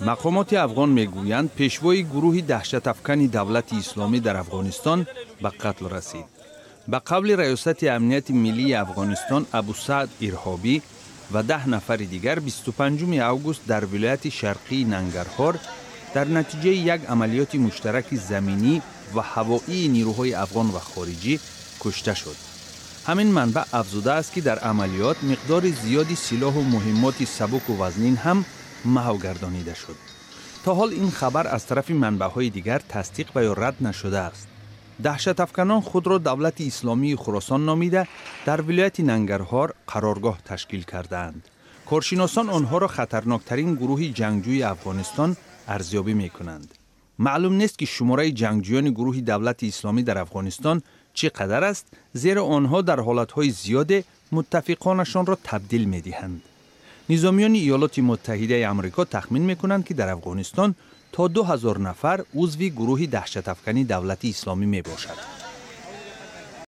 مقامات افغان میگویند پیشوای گروه دهشت افکن دولت اسلامی در افغانستان به قتل رسید. به قول ریاست امنیت ملی افغانستان ابو سعد ارهابی و 10 نفر دیگر 25 اوگوست در ولایت شرقی ننگرهار در نتیجه یک عملیات مشترک زمینی و هوایی نیروهای افغان و خارجی کشته شد. همین منبع افزوده است که در عملیات مقدار زیادی سلاح و مهمات سبک و وزنین هم محو گردانیده شد. تا حال این خبر از طرف منبع‌های دیگر تصدیق و یا رد نشده است. دهشت افکنان خود را دولت اسلامی خراسان نامیده در ولایت ننگرهار قرارگاه تشکیل کردند. کارشناسان آنها را خطرناکترین گروه جنگجوی افغانستان ارزیابی می کنند. معلوم نیست که شماره جنگجویان گروه دولت اسلامی در افغانستان چقدر است، زیرا آنها در حالتهای زیاد متفقانشان را تبدیل می دهند. نظامیان ایالات متحده آمریکا تخمین می کنند که در افغانستان تا 2000 نفر عضو گروه دهشت افکنی دولت اسلامی می باشد.